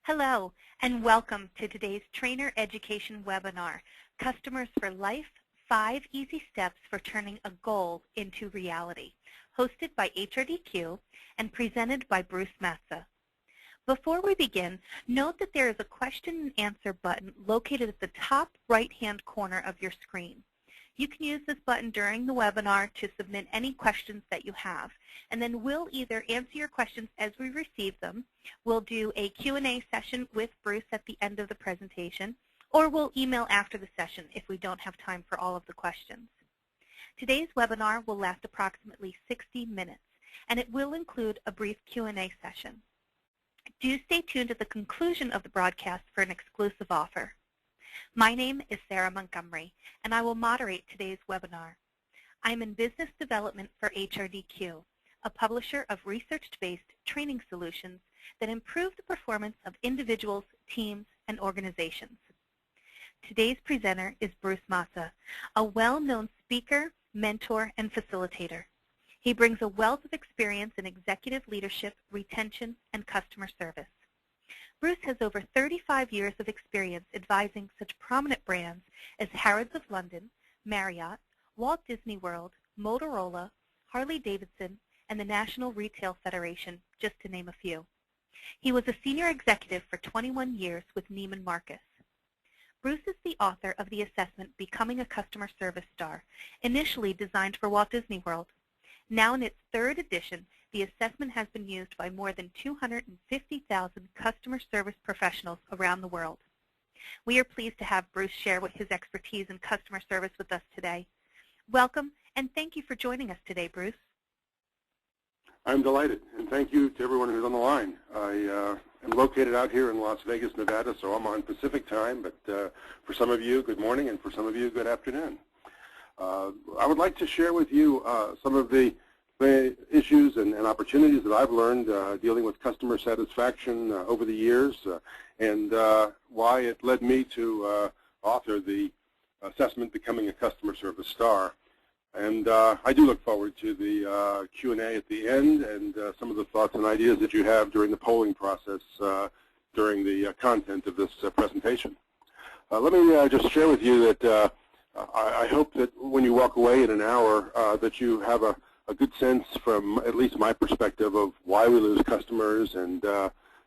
Hello, and welcome to today's Trainer Education webinar, Customers for Life, 5 Easy Steps for Turning a Goal into Reality, hosted by HRDQ and presented by Bruce Matza. Before we begin, note that there is a question and answer button located at the top right-hand corner of your screen. You can use this button during the webinar to submit any questions that you have, and then we'll either answer your questions as we receive them, we'll do a Q&A session with Bruce at the end of the presentation, or we'll email after the session if we don't have time for all of the questions. Today's webinar will last approximately 60 minutes, and it will include a brief Q&A session. Do stay tuned at the conclusion of the broadcast for an exclusive offer. My name is Sarah Montgomery, and I will moderate today's webinar. I'm in business development for HRDQ, a publisher of research-based training solutions that improve the performance of individuals, teams, and organizations. Today's presenter is Bruce Matza, a well-known speaker, mentor, and facilitator. He brings a wealth of experience in executive leadership, retention, and customer service. Bruce has over 35 years of experience advising such prominent brands as Harrods of London, Marriott, Walt Disney World, Motorola, Harley Davidson, and the National Retail Federation, just to name a few. He was a senior executive for 21 years with Neiman Marcus. Bruce is the author of the assessment Becoming a Customer Service Star, initially designed for Walt Disney World. Now in its 3rd edition, the assessment has been used by more than 250,000 customer service professionals around the world. We are pleased to have Bruce share his expertise in customer service with us today. Welcome, and thank you for joining us today, Bruce. I'm delighted, and thank you to everyone who's on the line. I am located out here in Las Vegas, Nevada, so I'm on Pacific time, but for some of you, good morning, and for some of you, good afternoon. I would like to share with you some of the issues and opportunities that I've learned dealing with customer satisfaction over the years, and why it led me to author the assessment Becoming a Customer Service Star. And I do look forward to the Q&A at the end and some of the thoughts and ideas that you have during the polling process during the content of this presentation. Let me just share with you that I hope that when you walk away in an hour that you have a good sense from at least my perspective of why we lose customers, and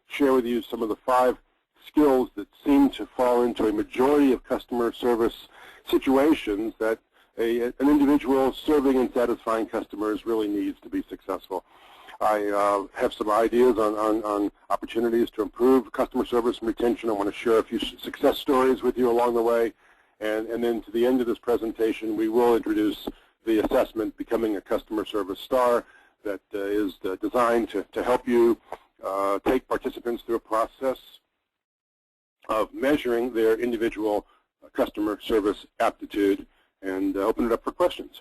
share with you some of the 5 skills that seem to fall into a majority of customer service situations that an individual serving and satisfying customers really needs to be successful. I have some ideas on opportunities to improve customer service and retention. I want to share a few success stories with you along the way, and then to the end of this presentation we will introduce the assessment Becoming a Customer Service Star that is designed to help you take participants through a process of measuring their individual customer service aptitude, and open it up for questions.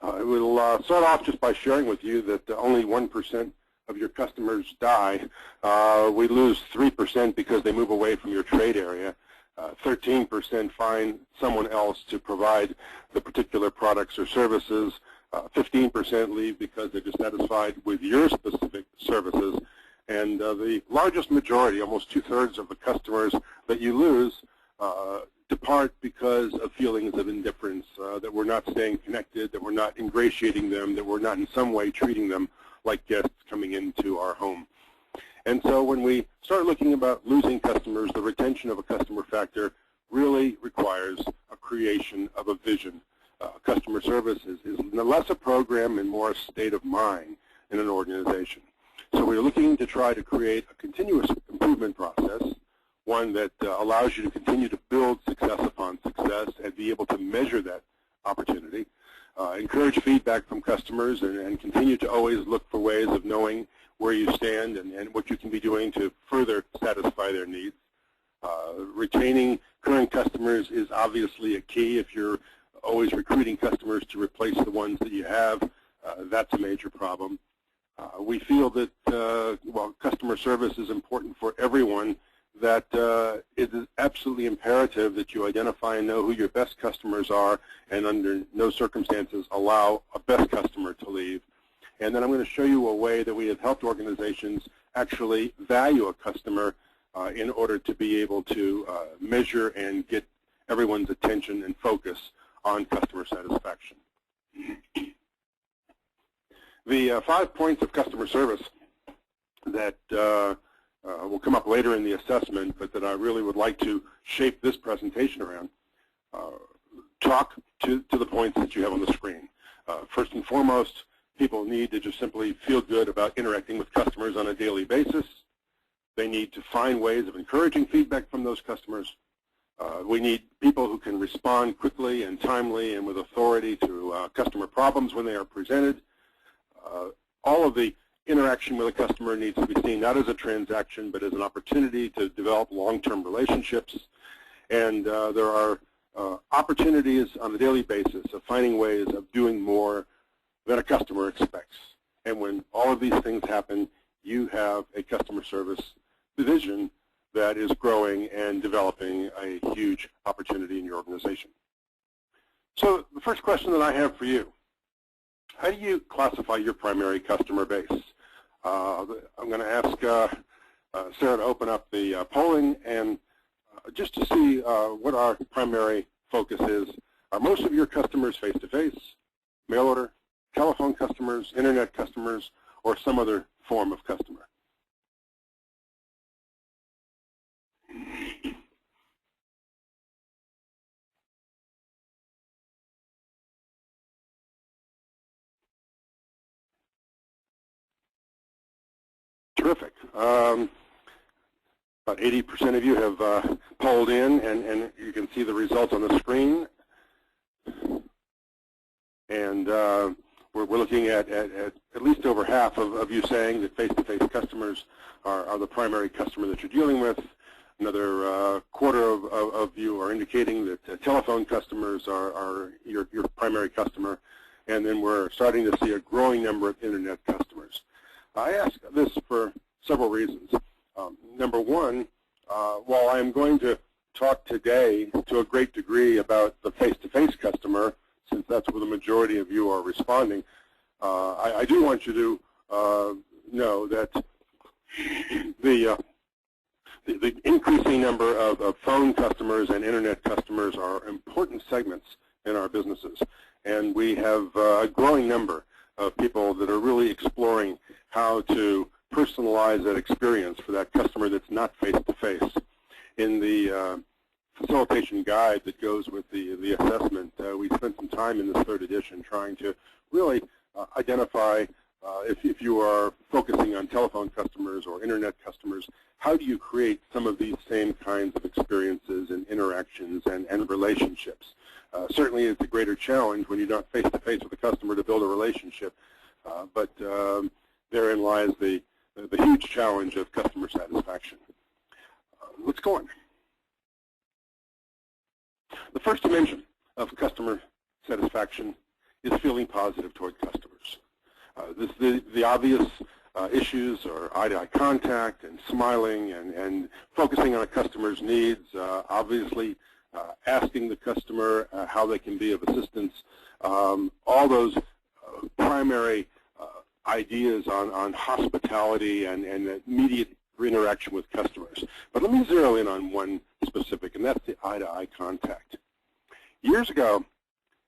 I will start off just by sharing with you that only 1% of your customers die. We lose 3% because they move away from your trade area. 13% find someone else to provide the particular products or services. 15% leave because they're dissatisfied with your specific services. And the largest majority, almost 2/3 of the customers that you lose, depart because of feelings of indifference, that we're not staying connected, that we're not ingratiating them, that we're not in some way treating them like guests coming into our home. And so when we start looking about losing customers, the retention of a customer factor really requires a creation of a vision. Customer service is less a program and more a state of mind in an organization. So we're looking to try to create a continuous improvement process, one that allows you to continue to build success upon success and be able to measure that opportunity, encourage feedback from customers, and continue to always look for ways of knowing where you stand and what you can be doing to further satisfy their needs. Retaining current customers is obviously a key. If you're always recruiting customers to replace the ones that you have, that's a major problem. We feel that while customer service is important for everyone, that it is absolutely imperative that you identify and know who your best customers are, and under no circumstances allow a best customer to leave. And then I'm going to show you a way that we have helped organizations actually value a customer in order to be able to measure and get everyone's attention and focus on customer satisfaction. The 5 points of customer service that will come up later in the assessment, but that I really would like to shape this presentation around, talk to the points that you have on the screen. First and foremost, people need to just simply feel good about interacting with customers on a daily basis. They need to find ways of encouraging feedback from those customers. We need people who can respond quickly and timely and with authority to customer problems when they are presented. All of the interaction with a customer needs to be seen not as a transaction, but as an opportunity to develop long-term relationships. And there are opportunities on a daily basis of finding ways of doing more than a customer expects. And when all of these things happen, you have a customer service division that is growing and developing a huge opportunity in your organization. So the first question that I have for you, how do you classify your primary customer base? I'm going to ask Sarah to open up the polling, and just to see what our primary focus is. Are most of your customers face-to-face, mail order, telephone customers, internet customers, or some other form of customer? Terrific. About 80% of you have polled in, and you can see the results on the screen. And we're looking at least over half of you saying that face-to-face customers are the primary customer that you're dealing with. Another quarter of you are indicating that telephone customers are your primary customer. And then we're starting to see a growing number of internet customers. I ask this for several reasons. Number one, while I'm going to talk today to a great degree about the face-to-face customer, since that's where the majority of you are responding, I do want you to know that the increasing number of phone customers and internet customers are important segments in our businesses. And we have a growing number of people that are really exploring how to personalize that experience for that customer that's not face-to-face. In the facilitation guide that goes with the assessment, we spent some time in this third edition trying to really identify if you are focusing on telephone customers or internet customers, how do you create some of these same kinds of experiences and interactions and relationships? Certainly it's a greater challenge when you're not face-to-face with a customer to build a relationship, but therein lies the huge challenge of customer satisfaction. Let's go on. The first dimension of customer satisfaction is feeling positive toward customers. The obvious issues are eye-to-eye contact and smiling and focusing on a customer's needs, obviously asking the customer how they can be of assistance, all those primary ideas on hospitality and immediate interaction with customers. But let me zero in on one specific, and that's the eye-to-eye contact. Years ago,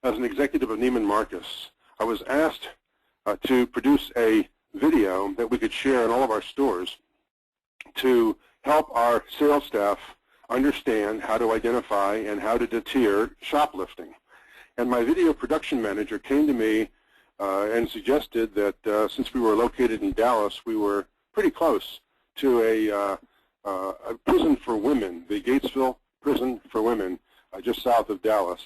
as an executive of Neiman Marcus, I was asked to produce a video that we could share in all of our stores to help our sales staff understand how to identify and how to deter shoplifting. And my video production manager came to me and suggested that since we were located in Dallas, we were pretty close to a prison for women, the Gatesville Prison for Women, just south of Dallas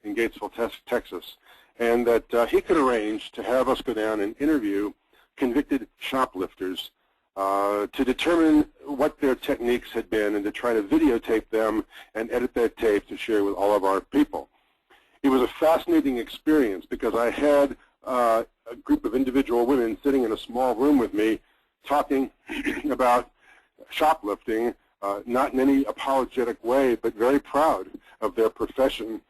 in Gatesville, Texas, and that he could arrange to have us go down and interview convicted shoplifters to determine what their techniques had been and to try to videotape them and edit that tape to share with all of our people. It was a fascinating experience because I had a group of individual women sitting in a small room with me talking about shoplifting, not in any apologetic way, but very proud of their profession.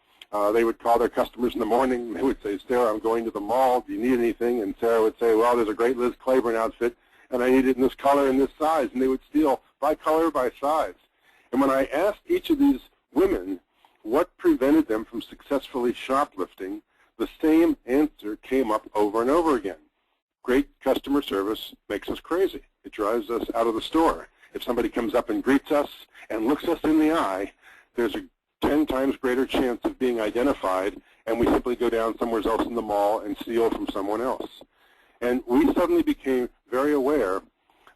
They would call their customers in the morning. They would say, Sarah, I'm going to the mall. Do you need anything? And Sarah would say, well, there's a great Liz Claiborne outfit and I need it in this color and this size, and they would steal by color, by size. And when I asked each of these women what prevented them from successfully shoplifting, the same answer came up over and over again. Great customer service makes us crazy. It drives us out of the store. If somebody comes up and greets us and looks us in the eye, there's a 10 times greater chance of being identified, and we simply go down somewhere else in the mall and steal from someone else. And we suddenly became very aware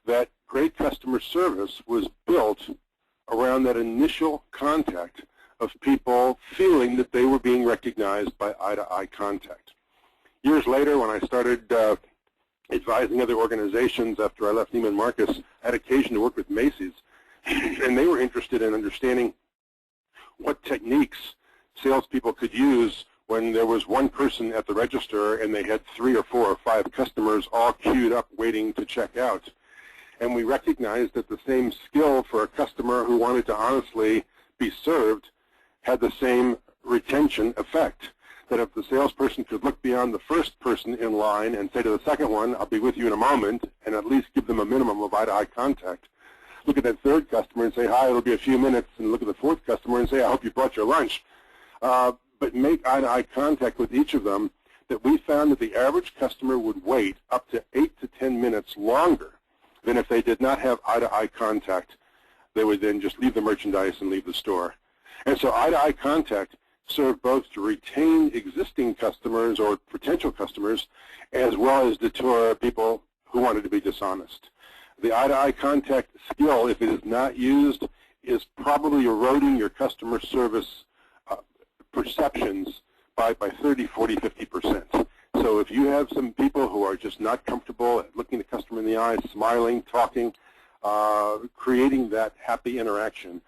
that great customer service was built around that initial contact of people feeling that they were being recognized by eye-to-eye contact. Years later, when I started advising other organizations after I left Neiman Marcus, I had occasion to work with Macy's, and they were interested in understanding what techniques salespeople could use when there was one person at the register and they had 3 or 4 or 5 customers all queued up waiting to check out. And we recognized that the same skill for a customer who wanted to honestly be served had the same retention effect. That if the salesperson could look beyond the first person in line and say to the second one, I'll be with you in a moment, and at least give them a minimum of eye-to-eye contact. Look at that third customer and say, hi, it'll be a few minutes, and look at the fourth customer and say, I hope you brought your lunch. But make eye-to-eye contact with each of them, that we found that the average customer would wait up to 8 to 10 minutes longer than if they did not have eye-to-eye contact. They would then just leave the merchandise and leave the store. And so eye-to-eye contact served both to retain existing customers or potential customers, as well as deter people who wanted to be dishonest. The eye-to-eye contact skill, if it is not used, is probably eroding your customer service perceptions by 30, 40, 50%. So if you have some people who are just not comfortable at looking the customer in the eye, smiling, talking, creating that happy interaction,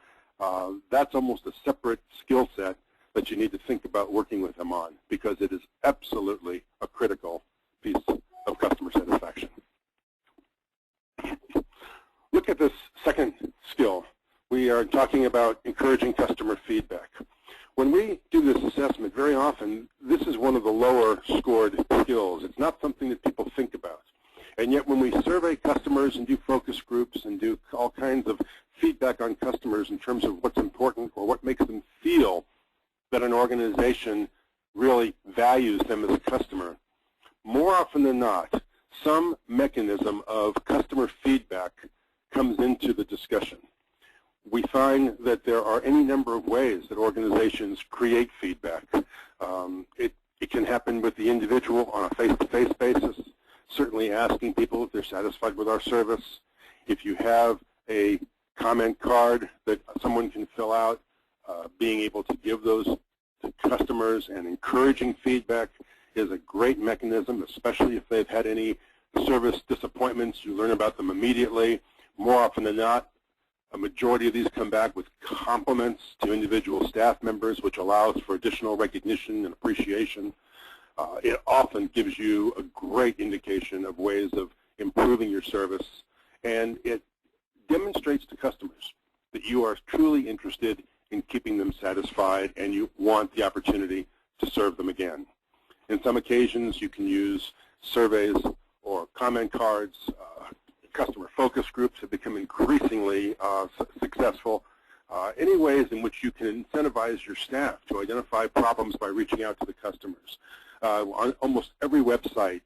that's almost a separate skill set that you need to think about working with them on, because it is absolutely a critical piece of customer satisfaction. Look at this second skill. We are talking about encouraging customer feedback. When we do this assessment, very often, this is one of the lower scored skills. It's not something that people think about. And yet when we survey customers and do focus groups and do all kinds of feedback on customers in terms of what's important or what makes them feel that an organization really values them as a customer, more often than not, some mechanism of customer feedback comes into the discussion. We find that there are any number of ways that organizations create feedback. It can happen with the individual on a face-to-face basis, certainly asking people if they're satisfied with our service. If you have a comment card that someone can fill out, being able to give those to customers and encouraging feedback is a great mechanism, especially if they've had any service disappointments. You learn about them immediately. More often than not, a majority of these come back with compliments to individual staff members, which allows for additional recognition and appreciation. It often gives you a great indication of ways of improving your service, and it demonstrates to customers that you are truly interested in keeping them satisfied and you want the opportunity to serve them again. In some occasions, you can use surveys or comment cards. Customer focus groups have become increasingly successful. Any ways in which you can incentivize your staff to identify problems by reaching out to the customers. On almost every website,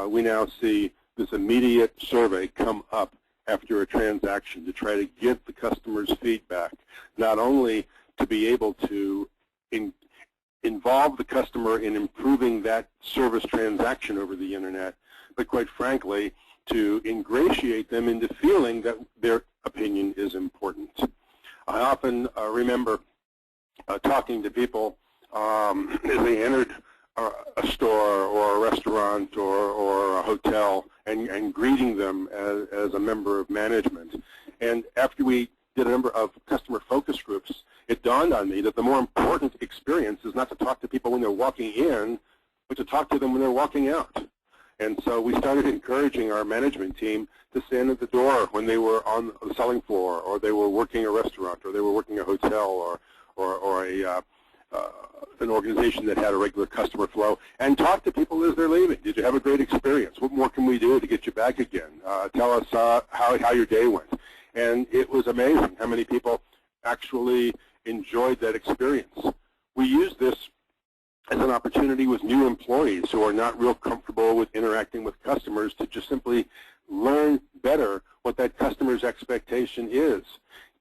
we now see this immediate survey come up after a transaction to try to get the customer's feedback, not only to be able to involve the customer in improving that service transaction over the internet, but quite frankly, to ingratiate them into feeling that their opinion is important. I often remember talking to people as they entered a store or a restaurant or a hotel and greeting them as a member of management. And after we did a number of customer focus groups, it dawned on me that the more important experience is not to talk to people when they're walking in, but to talk to them when they're walking out. And so we started encouraging our management team to stand at the door when they were on the selling floor, or they were working a restaurant, or they were working a hotel, or an organization that had a regular customer flow, and talk to people as they're leaving. Did you have a great experience? What more can we do to get you back again? Tell us how your day went. And it was amazing how many people actually enjoyed that experience. We use this as an opportunity with new employees who are not real comfortable with interacting with customers to just simply learn better what that customer's expectation is.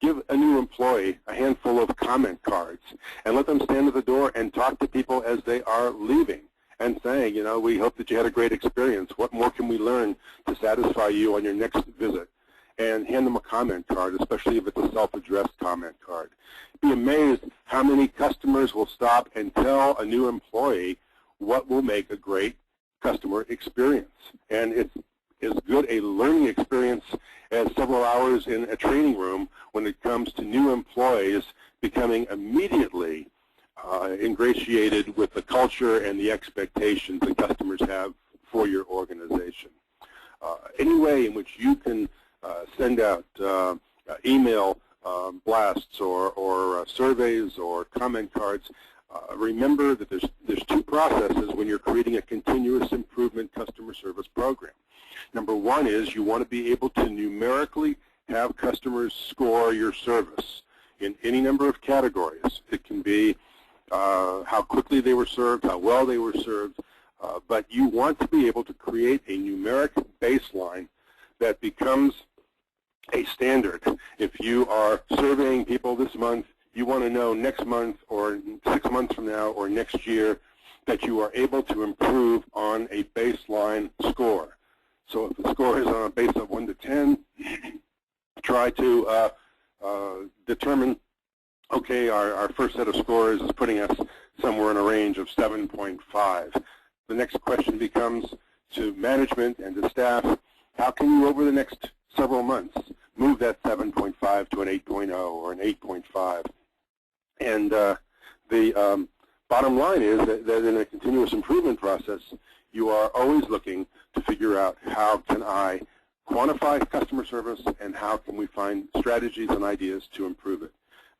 Give a new employee a handful of comment cards and let them stand at the door and talk to people as they are leaving and saying, you know, we hope that you had a great experience. What more can we learn to satisfy you on your next visit? And hand them a comment card, especially if it's a self-addressed comment card. Be amazed how many customers will stop and tell a new employee what will make a great customer experience. And it's as good a learning experience as several hours in a training room when it comes to new employees becoming immediately ingratiated with the culture and the expectations that customers have for your organization. Any way in which you can send out email blasts or surveys or comment cards. Remember that there's two processes when you're creating a continuous improvement customer service program. Number one is you want to be able to numerically have customers score your service in any number of categories. It can be how quickly they were served, how well they were served, but you want to be able to create a numeric baseline that becomes a standard. If you are surveying people this month, you want to know next month or 6 months from now or next year that you are able to improve on a baseline score. So if the score is on a base of 1 to 10, try to determine, okay, our first set of scores is putting us somewhere in a range of 7.5. The next question becomes to management and to staff, how can you over the next several months move that 7.5 to an 8.0 or an 8.5? And the bottom line is that in a continuous improvement process, you are always looking to figure out how can I quantify customer service and how can we find strategies and ideas to improve it.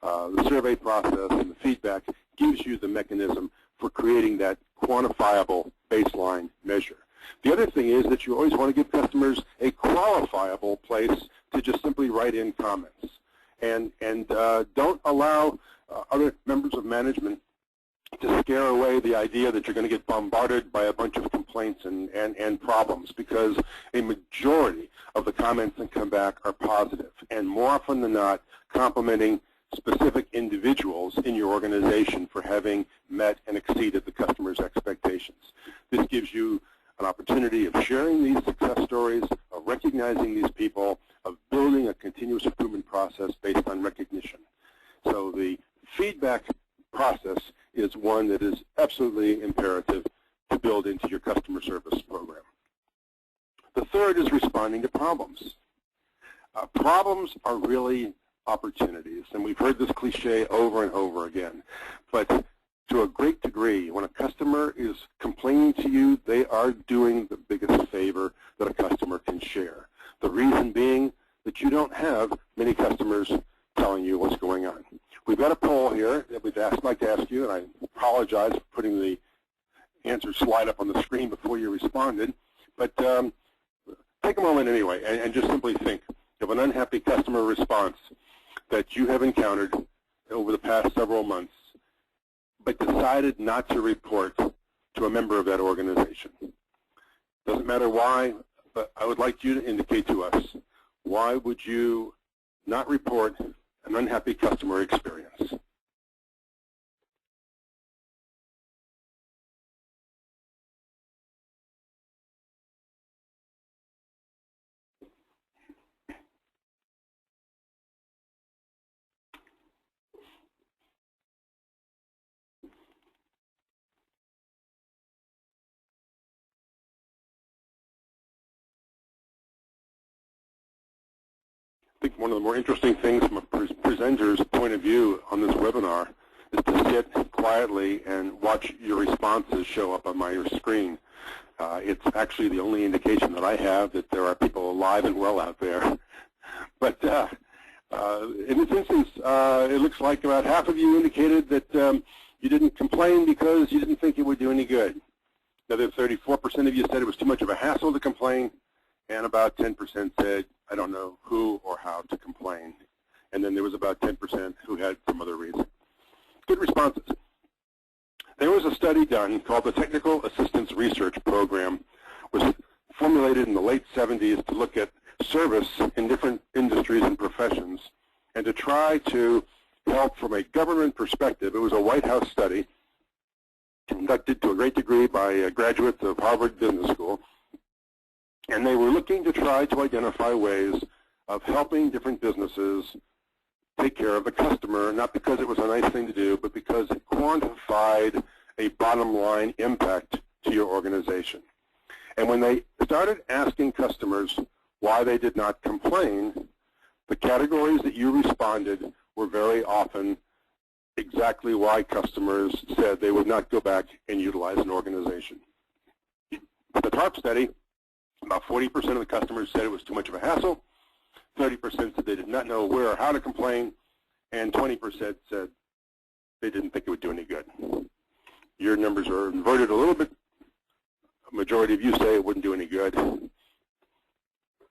The survey process and the feedback gives you the mechanism for creating that quantifiable baseline measure. The other thing is that you always want to give customers a qualifiable place to just simply write in comments. And don't allow other members of management to scare away the idea that you're going to get bombarded by a bunch of complaints and problems, because a majority of the comments that come back are positive, and more often than not complimenting specific individuals in your organization for having met and exceeded the customer's expectations. This gives you an opportunity of sharing these success stories, of recognizing these people, of building a continuous improvement process based on recognition. So the feedback process is one that is absolutely imperative to build into your customer service program. The third is responding to problems. Problems are really opportunities, and we've heard this cliche over and over again. But to a great degree, when a customer is complaining to you, they are doing the biggest favor that a customer can share. The reason being that you don't have many customers telling you what's going on. We've got a poll here that we'd like to ask you, and I apologize for putting the answer slide up on the screen before you responded, but take a moment anyway and just simply think of an unhappy customer response that you have encountered over the past several months, but decided not to report to a member of that organization. Doesn't matter why, but I would like you to indicate to us, why would you not report an unhappy customer experience? I think one of the more interesting things from a presenter's point of view on this webinar is to sit quietly and watch your responses show up on my screen. It's actually the only indication that I have that there are people alive and well out there. But in this instance, it looks like about half of you indicated that You didn't complain because you didn't think it would do any good. Another 34% of you said it was too much of a hassle to complain, and about 10% said, I don't know who or how to complain. And then there was about 10% who had some other reason. Good responses. There was a study done called the Technical Assistance Research Program. It was formulated in the late 70s to look at service in different industries and professions and to try to help from a government perspective. It was a White House study conducted to a great degree by graduates of Harvard Business School. And they were looking to try to identify ways of helping different businesses take care of the customer, not because it was a nice thing to do, but because it quantified a bottom line impact to your organization. And when they started asking customers why they did not complain, the categories that you responded were very often exactly why customers said they would not go back and utilize an organization. The TARP study, about 40% of the customers said it was too much of a hassle, 30% said they did not know where or how to complain, and 20% said they didn't think it would do any good. Your numbers are inverted a little bit. A majority of you say it wouldn't do any good.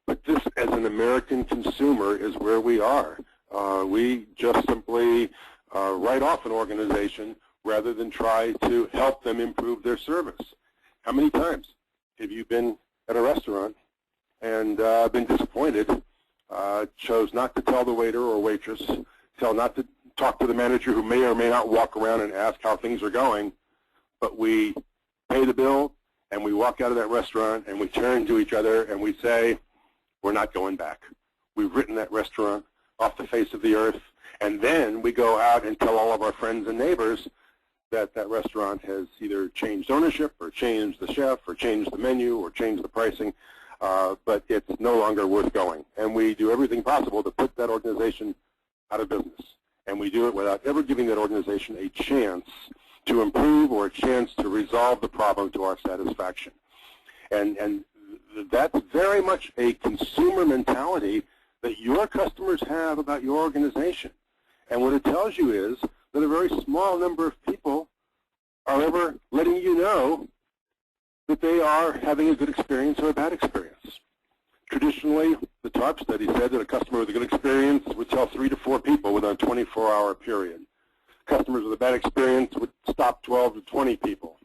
But this, as an American consumer, is where we are. We just simply write off an organization rather than try to help them improve their service. How many times have you been at a restaurant and been disappointed, chose not to tell the waiter or waitress, not to talk to the manager who may or may not walk around and ask how things are going, but we pay the bill and we walk out of that restaurant and we turn to each other and we say, we're not going back. We've written that restaurant off the face of the earth, and then we go out and tell all of our friends and neighbors that that restaurant has either changed ownership or changed the chef or changed the menu or changed the pricing, but it's no longer worth going. And we do everything possible to put that organization out of business. And we do it without ever giving that organization a chance to improve or a chance to resolve the problem to our satisfaction. And that's very much a consumer mentality that your customers have about your organization. And what it tells you is that a very small number of people are ever letting you know that they are having a good experience or a bad experience. Traditionally, the TARP study said that a customer with a good experience would tell 3 to 4 people within a 24-hour period. Customers with a bad experience would stop 12 to 20 people.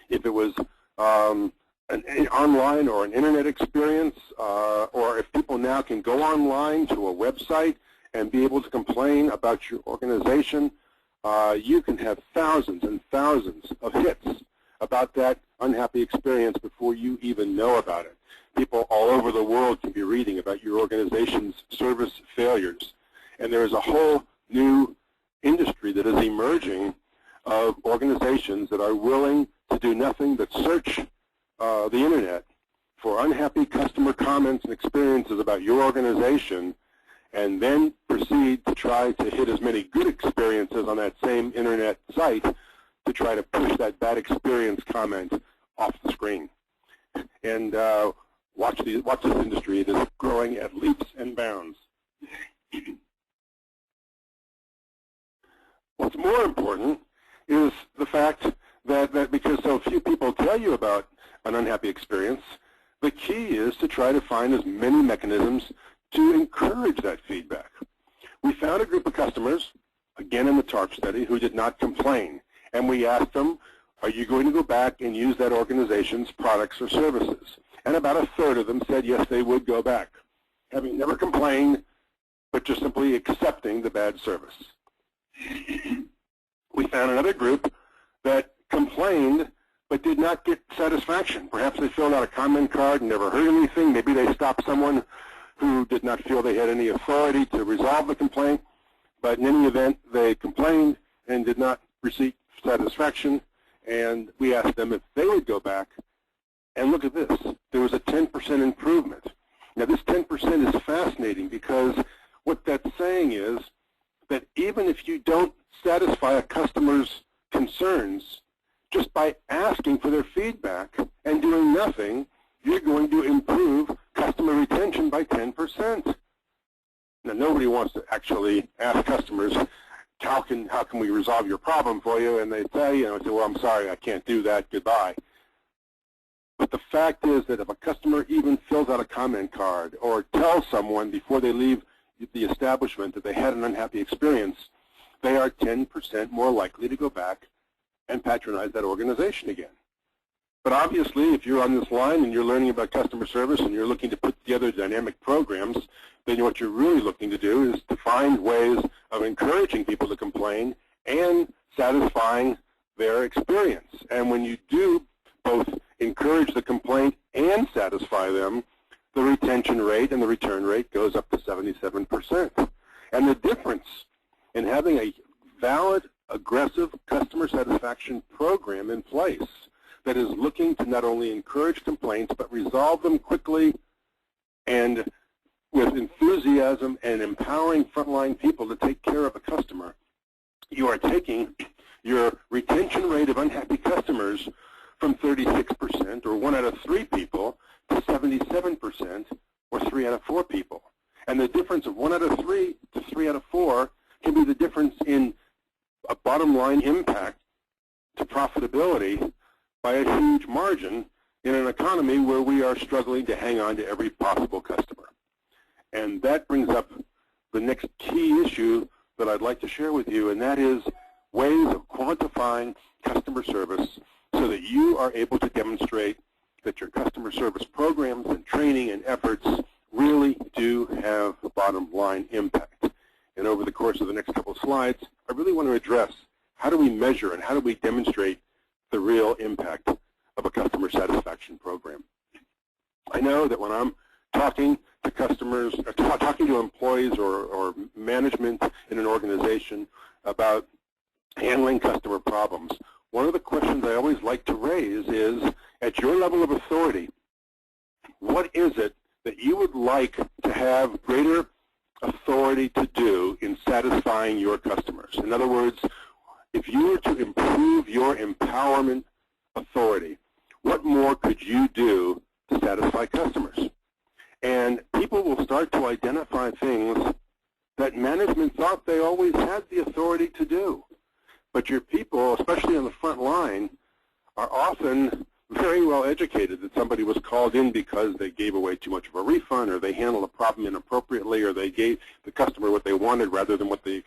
If it was an online or an internet experience, or if people now can go online to a website and be able to complain about your organization, you can have thousands and thousands of hits about that unhappy experience before you even know about it. People all over the world can be reading about your organization's service failures. And there is a whole new industry that is emerging of organizations that are willing to do nothing but search the internet for unhappy customer comments and experiences about your organization, and then proceed to try to hit as many good experiences on that same internet site to try to push that bad experience comment off the screen. And watch this industry. It is growing at leaps and bounds. What's more important is the fact that because so few people tell you about an unhappy experience, the key is to try to find as many mechanisms to encourage that feedback. We found a group of customers, again in the TARP study, who did not complain. And we asked them, are you going to go back and use that organization's products or services? And about a third of them said yes, they would go back, having never complained, but just simply accepting the bad service. We found another group that complained but did not get satisfaction. Perhaps they filled out a comment card and never heard anything. Maybe they stopped someone who did not feel they had any authority to resolve the complaint. But in any event, they complained and did not receive satisfaction. And we asked them if they would go back. And look at this. There was a 10% improvement. Now, this 10% is fascinating because what that's saying is that even if you don't satisfy a customer's concerns, just by asking for their feedback and doing nothing, you're going to improve customer retention by 10%. Now, nobody wants to actually ask customers how can we resolve your problem for you? And they say, well, I'm sorry, I can't do that, goodbye. But the fact is that if a customer even fills out a comment card or tells someone before they leave the establishment that they had an unhappy experience, they are 10% more likely to go back and patronize that organization again. But obviously, if you're on this line and you're learning about customer service and you're looking to put together dynamic programs, then what you're really looking to do is to find ways of encouraging people to complain and satisfying their experience. And when you do both encourage the complaint and satisfy them, the retention rate and the return rate goes up to 77%. And the difference in having a valid, aggressive customer satisfaction program in place that is looking to not only encourage complaints but resolve them quickly and with enthusiasm and empowering frontline people to take care of a customer, you are taking your retention rate of unhappy customers from 36%, or 1 out of 3 people, to 77%, or 3 out of 4 people. And the difference of 1 out of 3 to 3 out of 4 can be the difference in a bottom line impact to profitability by a huge margin in an economy where we are struggling to hang on to every possible customer. And that brings up the next key issue that I'd like to share with you, and that is ways of quantifying customer service so that you are able to demonstrate that your customer service programs and training and efforts really do have a bottom line impact. And over the course of the next couple of slides, I really want to address how do we measure and how do we demonstrate the real impact of a customer satisfaction program. I know that when I'm talking to customers, or talking to employees or management in an organization about handling customer problems, one of the questions I always like to raise is, at your level of authority, what is it that you would like to have greater authority to do in satisfying your customers? In other words, if you were to improve your empowerment authority, what more could you do to satisfy customers? And people will start to identify things that management thought they always had the authority to do. But your people, especially on the front line, are often very well educated that somebody was called in because they gave away too much of a refund, or they handled a problem inappropriately, or they gave the customer what they wanted rather than what the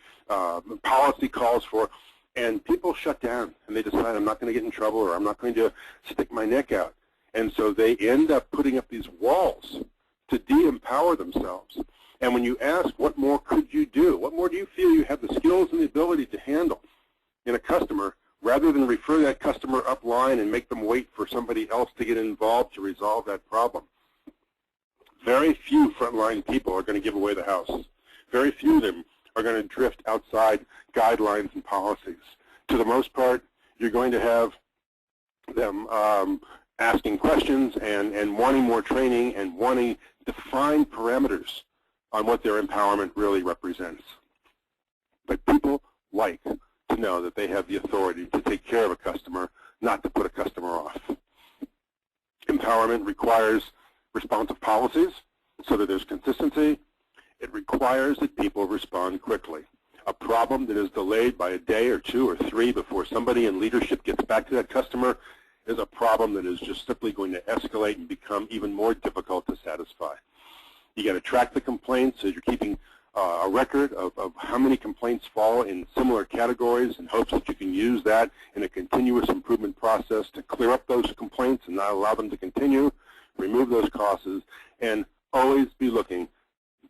policy calls for. And people shut down, and they decide, I'm not going to get in trouble, or I'm not going to stick my neck out. And so they end up putting up these walls to de-empower themselves. And when you ask, what more could you do? What more do you feel you have the skills and the ability to handle in a customer, rather than refer that customer upline and make them wait for somebody else to get involved to resolve that problem? Very few frontline people are going to give away the house. Very few of them are going to drift outside guidelines and policies. To the most part, you're going to have them asking questions and wanting more training and wanting defined parameters on what their empowerment really represents. But people like to know that they have the authority to take care of a customer, not to put a customer off. Empowerment requires responsive policies so that there's consistency. It requires that people respond quickly. A problem that is delayed by a day or 2 or 3 before somebody in leadership gets back to that customer is a problem that is just simply going to escalate and become even more difficult to satisfy. You got to track the complaints so you're keeping a record of how many complaints fall in similar categories in hopes that you can use that in a continuous improvement process to clear up those complaints and not allow them to continue, remove those causes, and always be looking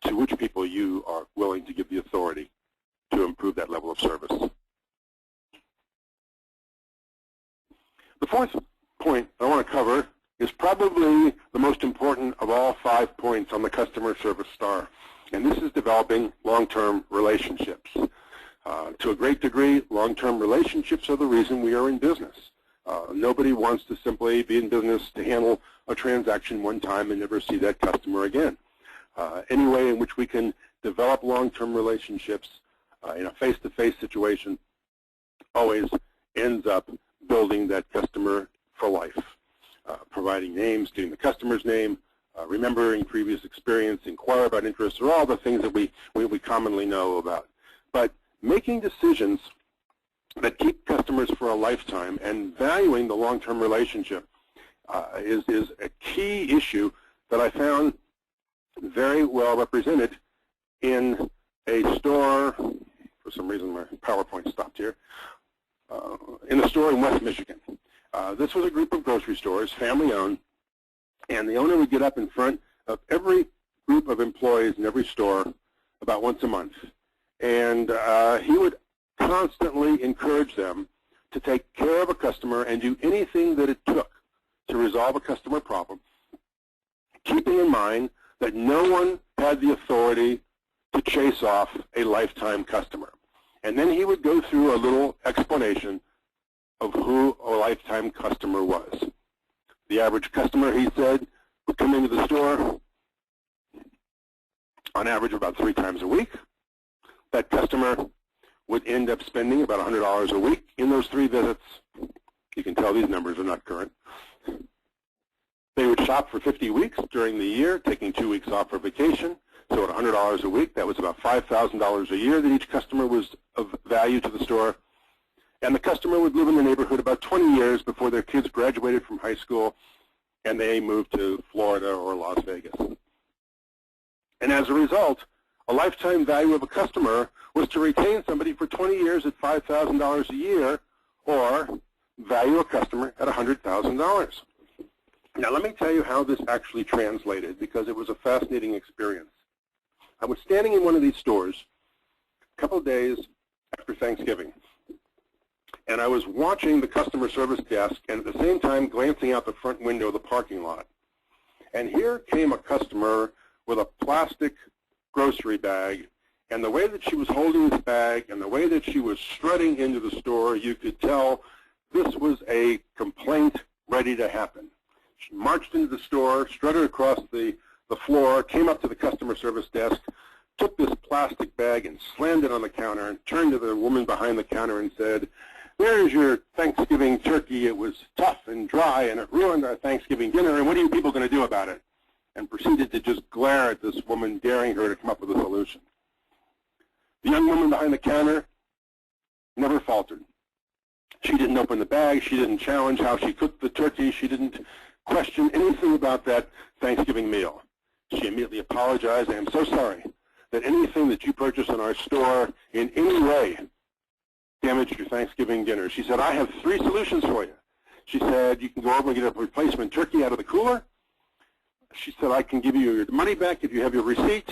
to which people you are willing to give the authority to improve that level of service. The fourth point I want to cover is probably the most important of all 5 points on the customer service star, and this is developing long-term relationships. To a great degree, long-term relationships are the reason we are in business. Nobody wants to simply be in business to handle a transaction one time and never see that customer again. Any way in which we can develop long-term relationships in a face-to-face situation always ends up building that customer for life. Providing names, getting the customer's name, remembering previous experience, inquire about interests, are all the things that we commonly know about. But making decisions that keep customers for a lifetime and valuing the long-term relationship is a key issue that I found very well represented in a store. For some reason, my PowerPoint stopped here. In a store in West Michigan. This was a group of grocery stores, family-owned, and the owner would get up in front of every group of employees in every store about once a month. And he would constantly encourage them to take care of a customer and do anything that it took to resolve a customer problem, keeping in mind that no one had the authority to chase off a lifetime customer. And then he would go through a little explanation of who a lifetime customer was. The average customer, he said, would come into the store on average about 3 times a week. That customer would end up spending about $100 a week in those 3 visits. You can tell these numbers are not current. They would shop for 50 weeks during the year, taking 2 weeks off for vacation. So at $100 a week, that was about $5,000 a year that each customer was of value to the store. And the customer would live in the neighborhood about 20 years before their kids graduated from high school and they moved to Florida or Las Vegas. And as a result, a lifetime value of a customer was to retain somebody for 20 years at $5,000 a year or value a customer at $100,000. Now let me tell you how this actually translated, because it was a fascinating experience. I was standing in one of these stores a couple of days after Thanksgiving, and I was watching the customer service desk and at the same time glancing out the front window of the parking lot. And here came a customer with a plastic grocery bag, and the way that she was holding this bag and the way that she was strutting into the store, you could tell this was a complaint ready to happen. She marched into the store, strutted across the floor, came up to the customer service desk, took this plastic bag and slammed it on the counter and turned to the woman behind the counter and said, "There's your Thanksgiving turkey. It was tough and dry and it ruined our Thanksgiving dinner, and what are you people going to do about it?" And proceeded to just glare at this woman, daring her to come up with a solution. The young woman behind the counter never faltered. She didn't open the bag. She didn't challenge how she cooked the turkey. She didn't question anything about that Thanksgiving meal. She immediately apologized. "I am so sorry that anything that you purchase in our store in any way damaged your Thanksgiving dinner." She said, "I have 3 solutions for you." She said, "You can go over and get a replacement turkey out of the cooler." She said, "I can give you your money back if you have your receipt."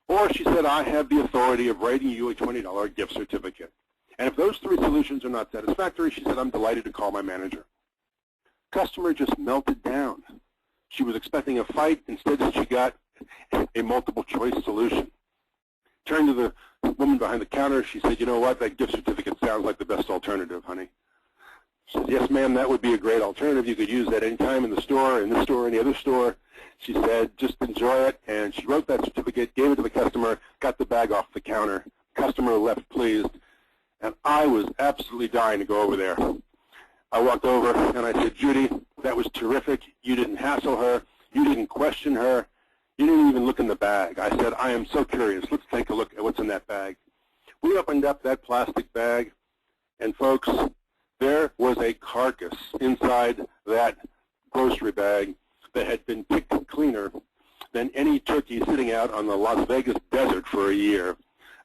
Or she said, "I have the authority of writing you a $20 gift certificate." And if those 3 solutions are not satisfactory, she said, "I'm delighted to call my manager." Customer just melted down. She was expecting a fight. Instead, she got a multiple choice solution. Turned to the woman behind the counter. She said, "You know what? That gift certificate sounds like the best alternative, honey." She said, "Yes, ma'am, that would be a great alternative. You could use that anytime in the store, in this store, any other store." She said, "Just enjoy it." And she wrote that certificate, gave it to the customer, got the bag off the counter. Customer left pleased. And I was absolutely dying to go over there. I walked over and I said, "Judy, that was terrific. You didn't hassle her. You didn't question her. You didn't even look in the bag." I said, "I am so curious. Let's take a look at what's in that bag." We opened up that plastic bag, and folks, there was a carcass inside that grocery bag that had been picked cleaner than any turkey sitting out on the Las Vegas desert for a year.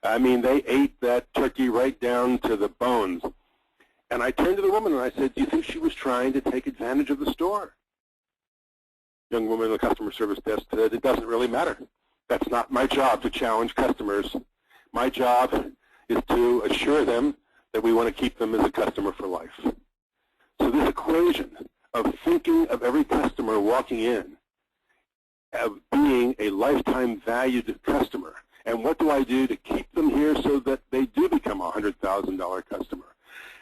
I mean, they ate that turkey right down to the bones. And I turned to the woman and I said, "Do you think she was trying to take advantage of the store?" Young woman in the customer service desk said, "It doesn't really matter. That's not my job to challenge customers. My job is to assure them that we want to keep them as a customer for life." So this equation of thinking of every customer walking in, of being a lifetime valued customer, and what do I do to keep them here so that they do become a $100,000 customer?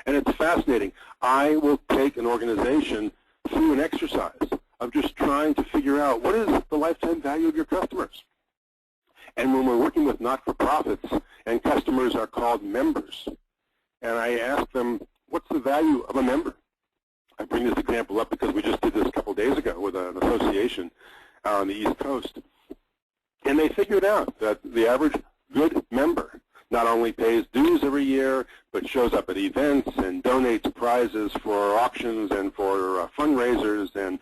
And it's fascinating. I will take an organization through an exercise of just trying to figure out what is the lifetime value of your customers. And when we're working with not-for-profits and customers are called members, and I ask them, what's the value of a member? I bring this example up because we just did this a couple days ago with an association on the East Coast. And they figured out that the average good member not only pays dues every year, but shows up at events and donates prizes for auctions and for fundraisers, and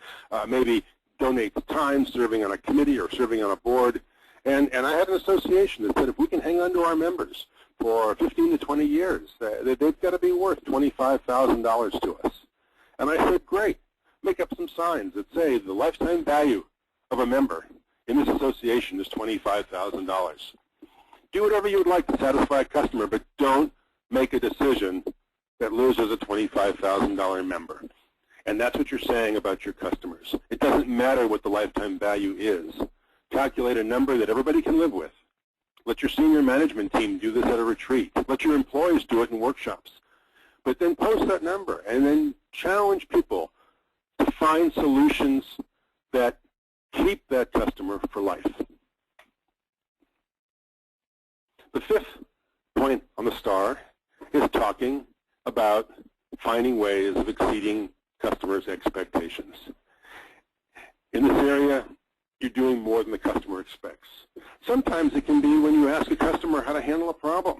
maybe donates time serving on a committee or serving on a board. And I had an association that said if we can hang on to our members for 15 to 20 years, they've got to be worth $25,000 to us. And I said, great, make up some signs that say the lifetime value of a member in this association is $25,000. Do whatever you would like to satisfy a customer, but don't make a decision that loses a $25,000 member. And that's what you're saying about your customers. It doesn't matter what the lifetime value is. Calculate a number that everybody can live with. Let your senior management team do this at a retreat. Let your employees do it in workshops. But then post that number and then challenge people to find solutions that keep that customer for life. The fifth point on the star is talking about finding ways of exceeding customers' expectations. In this area, you're doing more than the customer expects. Sometimes it can be when you ask a customer how to handle a problem.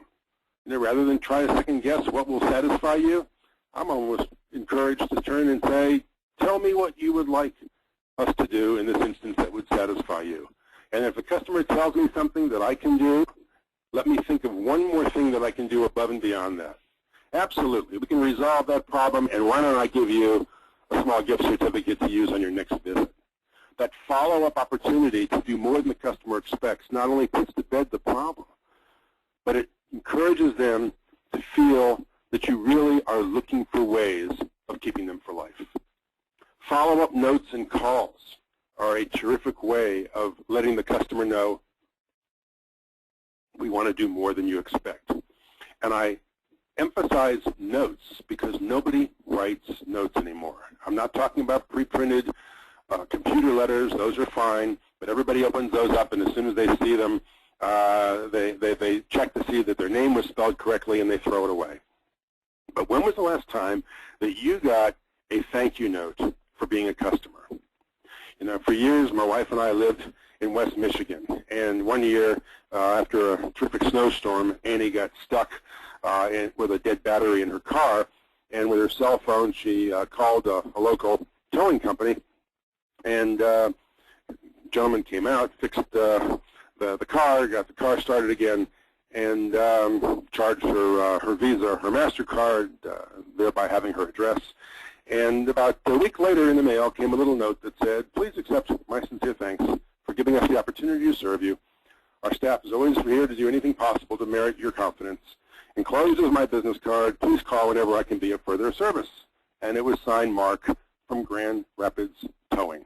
You know, rather than try to second guess what will satisfy you, I'm almost encouraged to turn and say, tell me what you would like us to do in this instance that would satisfy you. And if a customer tells me something that I can do, let me think of one more thing that I can do above and beyond that. Absolutely, we can resolve that problem, and why don't I give you a small gift certificate to use on your next visit. That follow-up opportunity to do more than the customer expects not only puts to bed the problem, but it encourages them to feel that you really are looking for ways of keeping them for life. Follow-up notes and calls are a terrific way of letting the customer know we want to do more than you expect. And I emphasize notes because nobody writes notes anymore. I'm not talking about pre-printed computer letters. Those are fine, but everybody opens those up, and as soon as they see them, they check to see that their name was spelled correctly, and they throw it away. But when was the last time that you got a thank you note for being a customer? You know, for years, my wife and I lived in West Michigan, and one year, after a terrific snowstorm, Annie got stuck with a dead battery in her car, and with her cell phone, she called a local towing company, and a gentleman came out, fixed the car, got the car started again, and charged her Visa, her MasterCard, thereby having her address. And about a week later in the mail came a little note that said, please accept my sincere thanks for giving us the opportunity to serve you. Our staff is always here to do anything possible to merit your confidence. Enclosed is my business card. Please call whenever I can be of further service. And it was signed Mark from Grand Rapids Towing.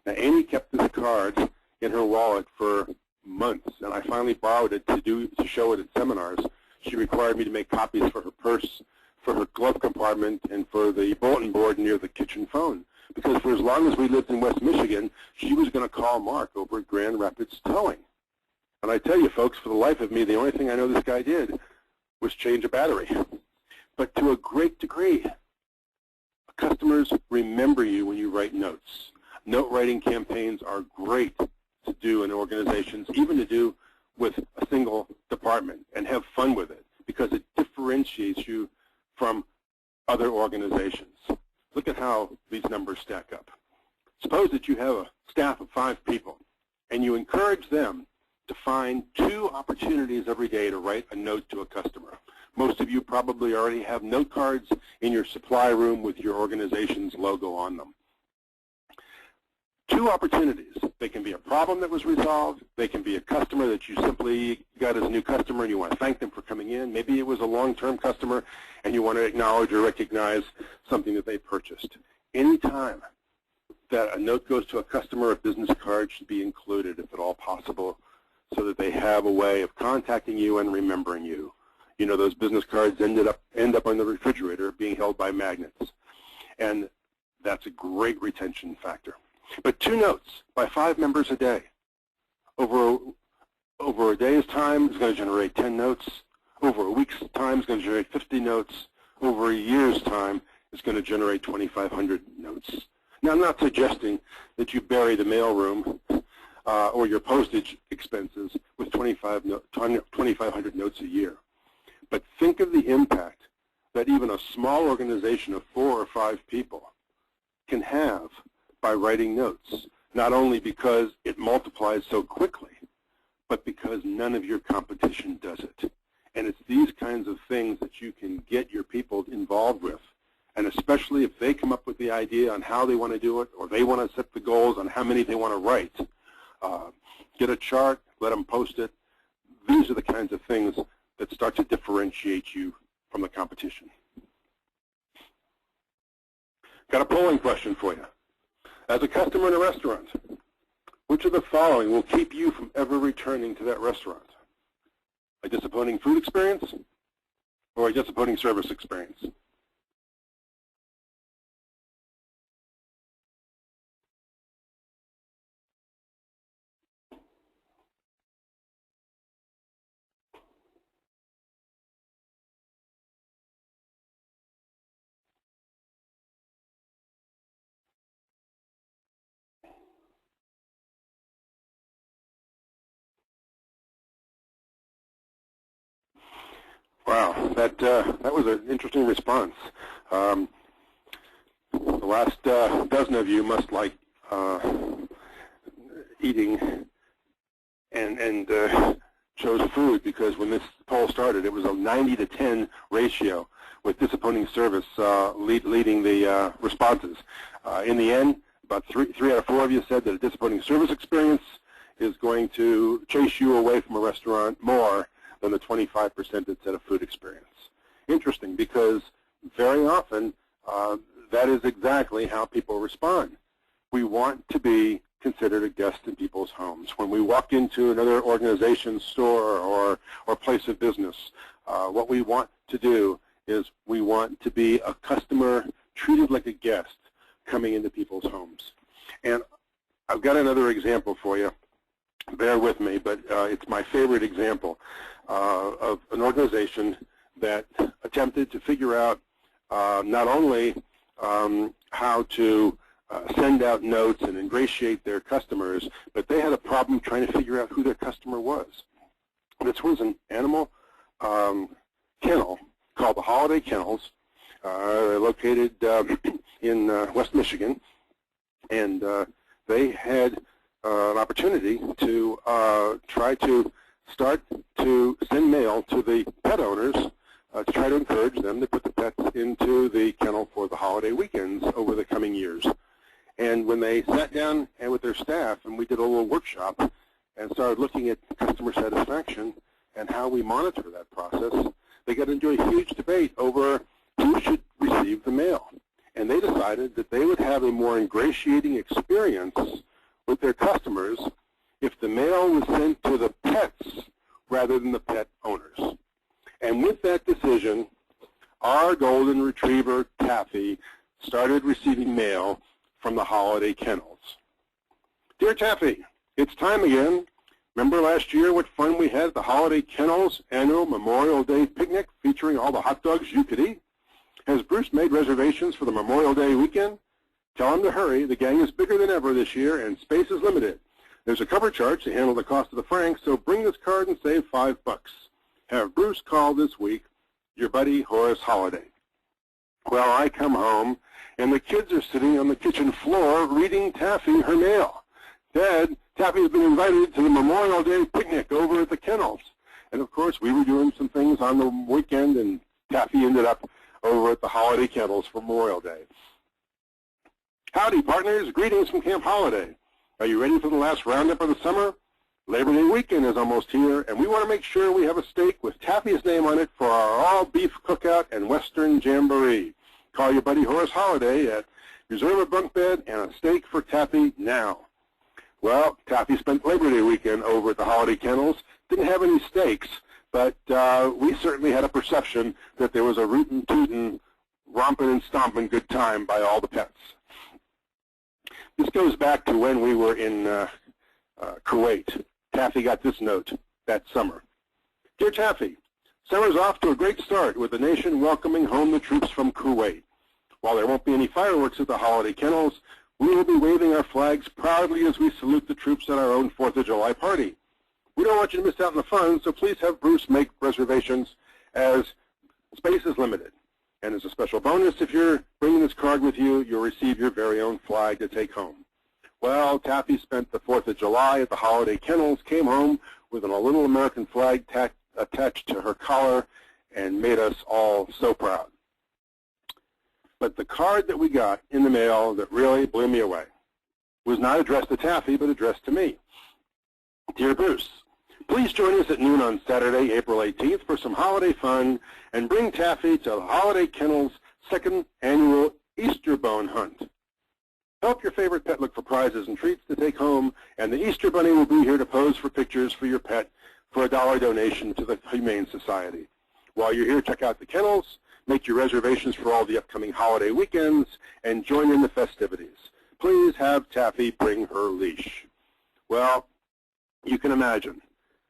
Now, Amy kept this card in her wallet for months, and I finally borrowed it to show it at seminars. She required me to make copies for her purse, for her glove compartment, and for the bulletin board near the kitchen phone. Because for as long as we lived in West Michigan, she was going to call Mark over at Grand Rapids Towing. And I tell you, folks, for the life of me, the only thing I know this guy did was change a battery. But to a great degree, customers remember you when you write notes. Note writing campaigns are great to do in organizations, even to do with a single department, and have fun with it because it differentiates you from other organizations. Look at how these numbers stack up. Suppose that you have a staff of 5 people, and you encourage them to find 2 opportunities every day to write a note to a customer. Most of you probably already have note cards in your supply room with your organization's logo on them. 2 opportunities. They can be a problem that was resolved. They can be a customer that you simply got as a new customer and you want to thank them for coming in. Maybe it was a long-term customer and you want to acknowledge or recognize something that they purchased. Anytime that a note goes to a customer, a business card should be included if at all possible so that they have a way of contacting you and remembering you. You know, those business cards end up on the refrigerator being held by magnets. And that's a great retention factor. But 2 notes by 5 members a day. Over a day's time is going to generate 10 notes. Over a week's time is going to generate 50 notes. Over a year's time is going to generate 2,500 notes. Now, I'm not suggesting that you bury the mailroom or your postage expenses with 2,500 notes a year. But think of the impact that even a small organization of 4 or 5 people can have by writing notes, not only because it multiplies so quickly, but because none of your competition does it. And it's these kinds of things that you can get your people involved with. And especially if they come up with the idea on how they want to do it, or they want to set the goals on how many they want to write, get a chart, let them post it. These are the kinds of things that start to differentiate you from the competition. Got a polling question for you. As a customer in a restaurant, which of the following will keep you from ever returning to that restaurant? A disappointing food experience or a disappointing service experience? Wow, that was an interesting response. The last dozen of you must like eating and chose food, because when this poll started, it was a 90-to-10 ratio with disappointing service leading the responses. In the end, about three out of 4 of you said that a disappointing service experience is going to chase you away from a restaurant more than the 25% that said a food experience. Interesting, because very often that is exactly how people respond. We want to be considered a guest in people's homes. When we walk into another organization's store or place of business, what we want to do is we want to be a customer treated like a guest coming into people's homes. And I've got another example for you. Bear with me, but it's my favorite example of an organization that attempted to figure out not only how to send out notes and ingratiate their customers, but they had a problem trying to figure out who their customer was. This was an animal kennel called the Holiday Kennels. They're located in West Michigan, and they had an opportunity to try to start to send mail to the pet owners to try to encourage them to put the pets into the kennel for the holiday weekends over the coming years. And when they sat down and with their staff, and we did a little workshop and started looking at customer satisfaction and how we monitor that process, they got into a huge debate over who should receive the mail. And they decided that they would have a more ingratiating experience with their customers if the mail was sent to the pets rather than the pet owners. And with that decision, our golden retriever, Taffy, started receiving mail from the Holiday Kennels. Dear Taffy, it's time again. Remember last year what fun we had at the Holiday Kennels annual Memorial Day picnic featuring all the hot dogs you could eat? Has Bruce made reservations for the Memorial Day weekend? Tell him to hurry. The gang is bigger than ever this year, and space is limited. There's a cover charge to handle the cost of the franks, so bring this card and save $5. Have Bruce call this week. Your buddy, Horace Holiday. Well, I come home, and the kids are sitting on the kitchen floor reading Taffy her mail. Dad, Taffy has been invited to the Memorial Day picnic over at the Kennels. And, of course, we were doing some things on the weekend, and Taffy ended up over at the Holiday Kennels for Memorial Day. Howdy, partners. Greetings from Camp Holiday. Are you ready for the last roundup of the summer? Labor Day weekend is almost here, and we want to make sure we have a steak with Taffy's name on it for our all-beef cookout and Western Jamboree. Call your buddy Horace Holiday at reserve a bunk bed and a steak for Taffy now. Well, Taffy spent Labor Day weekend over at the Holiday Kennels. Didn't have any steaks, but we certainly had a perception that there was a rootin' tootin', romping and stomping good time by all the pets. This goes back to when we were in Kuwait. Taffy got this note that summer. Dear Taffy, summer's off to a great start with the nation welcoming home the troops from Kuwait. While there won't be any fireworks at the Holiday Kennels, We will be waving our flags proudly as we salute the troops at our own 4th of July party. We don't want you to miss out on the fun, so please have Bruce make reservations as space is limited. And as a special bonus, if you're bringing this card with you, you'll receive your very own flag to take home. Well, Taffy spent the 4th of July at the Holiday Kennels, came home with a little American flag attached to her collar, and made us all so proud. But the card that we got in the mail that really blew me away was not addressed to Taffy, but addressed to me. Dear Bruce, please join us at noon on Saturday, April 18th for some holiday fun, and bring Taffy to the Holiday Kennels' 2nd annual Easter Bone Hunt. Help your favorite pet look for prizes and treats to take home, and the Easter Bunny will be here to pose for pictures for your pet for a $1 donation to the Humane Society. While you're here, check out the kennels, make your reservations for all the upcoming holiday weekends, and join in the festivities. Please have Taffy bring her leash. Well, you can imagine.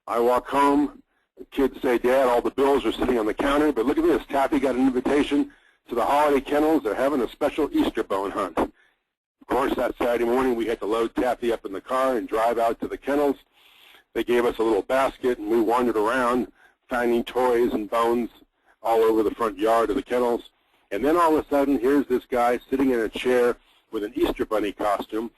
I walk home, the kids say, Dad, all the bills are sitting on the counter, but look at this. Taffy got an invitation to the Holiday Kennels. They're having a special Easter bone hunt. Of course, that Saturday morning, we had to load Taffy up in the car and drive out to the kennels. They gave us a little basket, and we wandered around, finding toys and bones all over the front yard of the kennels. And then all of a sudden, here's this guy sitting in a chair with an Easter Bunny costume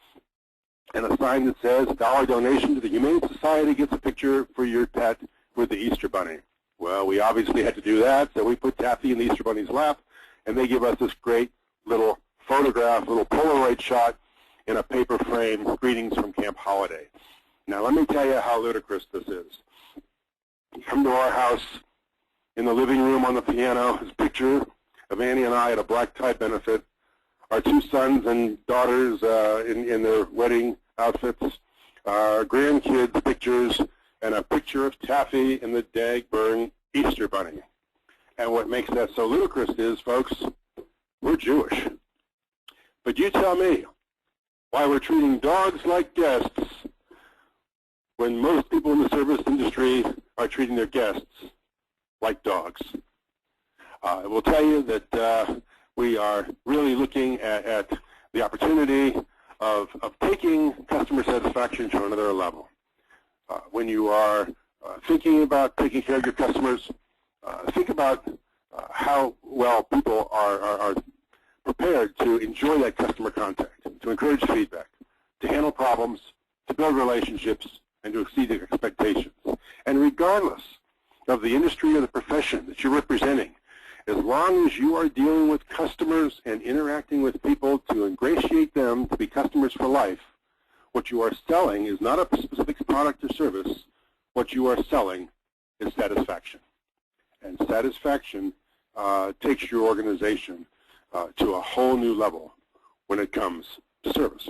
and a sign that says, $1 donation to the Humane Society gets a picture for your pet with the Easter Bunny. Well, we obviously had to do that, so we put Taffy in the Easter Bunny's lap, and they give us this great little photograph, little Polaroid shot in a paper frame, greetings from Camp Holiday. Now, let me tell you how ludicrous this is. You come to our house, in the living room on the piano is a picture of Annie and I at a black tie benefit, our 2 sons and daughters in their wedding outfits, our grandkids' pictures, and a picture of Taffy in the Dagburn Easter Bunny. And what makes that so ludicrous is, folks, we're Jewish. But you tell me why we're treating dogs like guests when most people in the service industry are treating their guests like dogs. I will tell you that we are really looking at the opportunity of taking customer satisfaction to another level. When you are thinking about taking care of your customers, think about how well people are prepared to enjoy that customer contact, to encourage feedback, to handle problems, to build relationships, and to exceed their expectations. And regardless of the industry or the profession that you're representing, as long as you are dealing with customers and interacting with people to ingratiate them to be customers for life, what you are selling is not a specific product or service. What you are selling is satisfaction. And satisfaction takes your organization to a whole new level when it comes to service.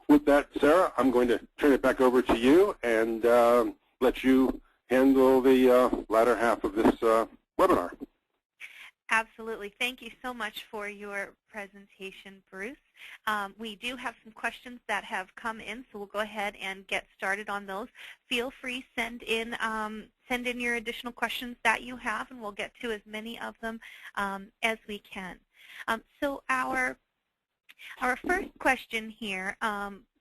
With that, Sarah, I'm going to turn it back over to you and let you handle the latter half of this webinar. Absolutely. Thank you so much for your presentation, Bruce. We do have some questions that have come in, so we'll go ahead and get started on those. Feel free, send in your additional questions that you have, and we'll get to as many of them as we can. So our first question here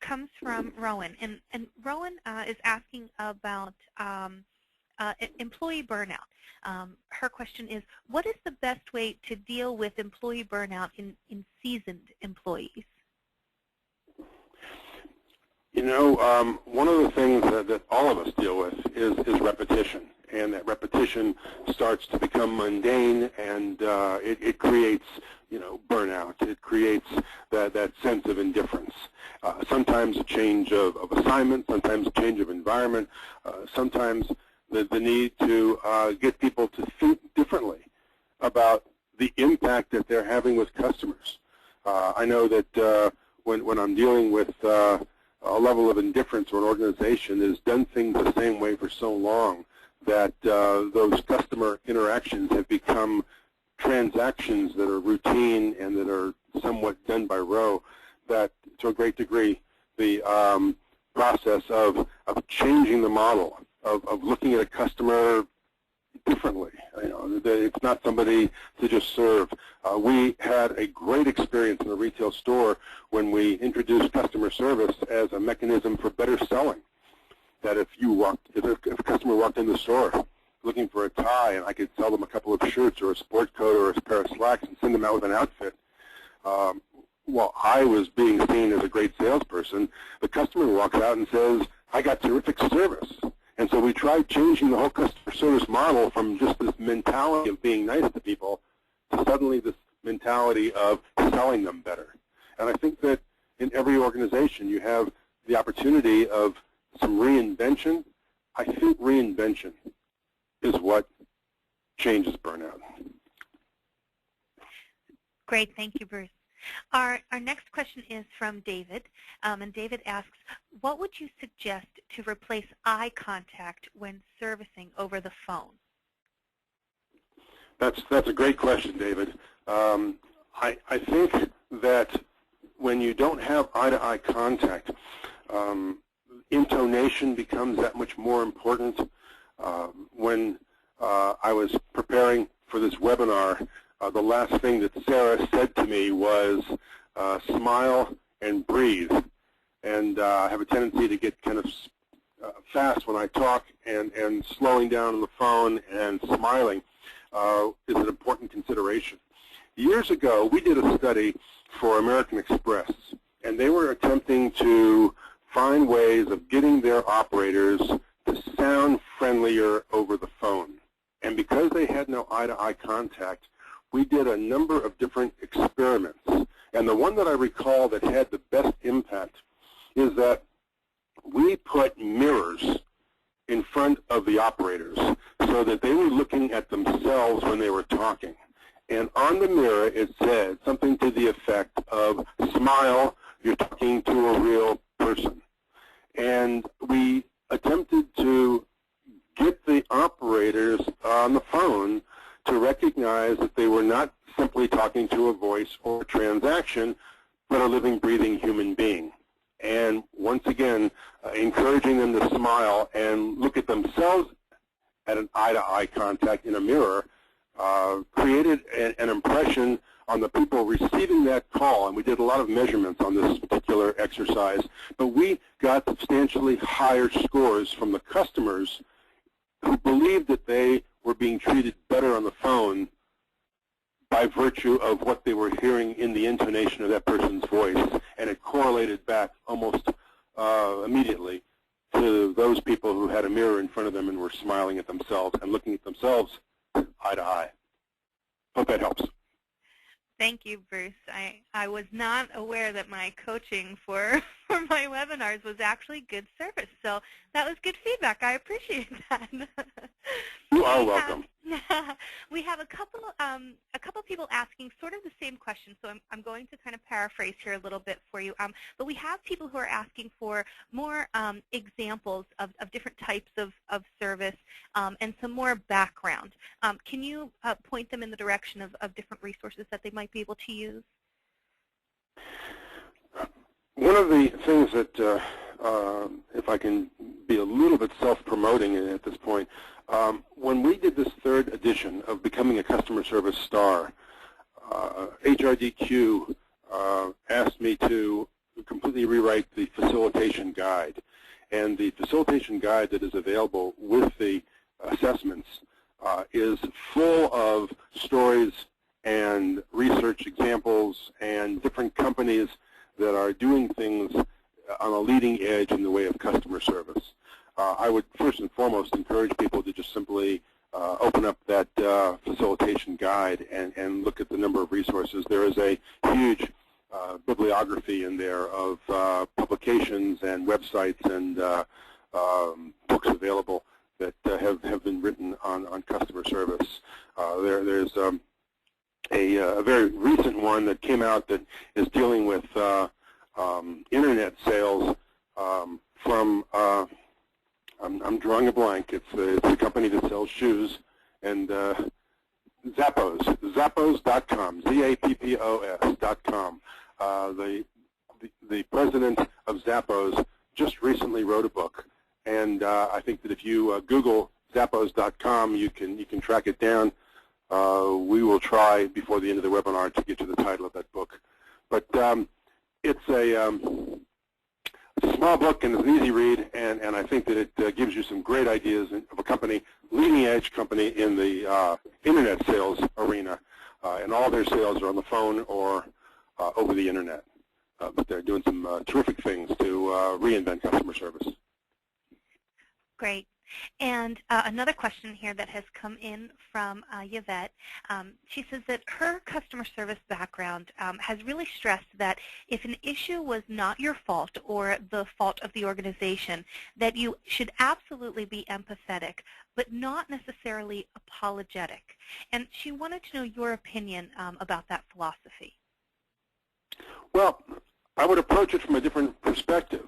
comes from Rowan, and Rowan is asking about employee burnout. Her question is, what is the best way to deal with employee burnout in seasoned employees? You know, one of the things that all of us deal with is repetition. And that repetition starts to become mundane, and it creates, you know, burnout. It creates that sense of indifference. Sometimes a change of assignment, sometimes a change of environment, sometimes the need to get people to think differently about the impact that they're having with customers. I know that when I'm dealing with a level of indifference or an organization that has done things the same way for so long that those customer interactions have become transactions that are routine and that are somewhat done by rote, that to a great degree the process of changing the model, of looking at a customer differently. It's not somebody to just serve. We had a great experience in the retail store when we introduced customer service as a mechanism for better selling. That if a customer walked in the store looking for a tie, and I could sell them a couple of shirts or a sport coat or a pair of slacks and send them out with an outfit, while I was being seen as a great salesperson, the customer walks out and says, I got terrific service. And so we tried changing the whole customer service model from just this mentality of being nice to people to suddenly this mentality of selling them better. And I think that in every organization you have the opportunity of some reinvention. I think reinvention is what changes burnout. Great, thank you, Bruce. Our next question is from David, and David asks, what would you suggest to replace eye contact when servicing over the phone? That's a great question, David. I think that when you don't have eye-to-eye contact, intonation becomes that much more important. When I was preparing for this webinar, the last thing that Sarah said to me was smile and breathe. And I have a tendency to get kind of fast when I talk, and slowing down on the phone and smiling is an important consideration. Years ago, we did a study for American Express, and they were attempting to find ways of getting their operators to sound friendlier over the phone. And because they had no eye-to-eye contact, we did a number of different experiments. And the one that I recall that had the best impact is that we put mirrors in front of the operators so that they were looking at themselves when they were talking. And on the mirror it said something to the effect of, smile, you're talking to a real person. And we attempted to get the operators on the phone to recognize that they were not simply talking to a voice or a transaction, but a living, breathing human being. And once again, encouraging them to smile and look at themselves at an eye-to-eye contact in a mirror created an impression on the people receiving that call. And we did a lot of measurements on this particular exercise, but we got substantially higher scores from the customers who believed that they were being treated better on the phone by virtue of what they were hearing in the intonation of that person's voice, and it correlated back almost immediately to those people who had a mirror in front of them and were smiling at themselves and looking at themselves eye to eye. Hope that helps. Thank you, Bruce. I was not aware that my coaching for my webinars was actually good service, so that was good feedback. I appreciate that. You are welcome. We have a couple people asking sort of the same question, so I'm going to kind of paraphrase here a little bit for you. But we have people who are asking for more examples of different types of service and some more background. Can you point them in the direction of different resources that they might be able to use? One of the things that, if I can be a little bit self-promoting at this point, when we did this third edition of Becoming a Customer Service Star, HRDQ asked me to completely rewrite the facilitation guide. And the facilitation guide that is available with the assessments is full of stories and research examples and different companies that are doing things on a leading edge in the way of customer service. I would first and foremost encourage people to just simply open up that facilitation guide and look at the number of resources. There is a huge bibliography in there of publications and websites and books available that have been written on customer service. There's a very recent one that came out that is dealing with internet sales from I'm drawing a blank. It's a company that sells shoes, and Zappos, Zappos.com, Zappos.com. The president of Zappos just recently wrote a book, and I think that if you Google Zappos.com. You can track it down. We will try before the end of the webinar to get to the title of that book. But it's a small book and it's an easy read, and I think that it gives you some great ideas of a company, leading-edge company in the internet sales arena, and all their sales are on the phone or over the internet. But they're doing some terrific things to reinvent customer service. Great. And another question here that has come in from Yvette. She says that her customer service background has really stressed that if an issue was not your fault or the fault of the organization, that you should absolutely be empathetic, but not necessarily apologetic. And she wanted to know your opinion about that philosophy. Well, I would approach it from a different perspective.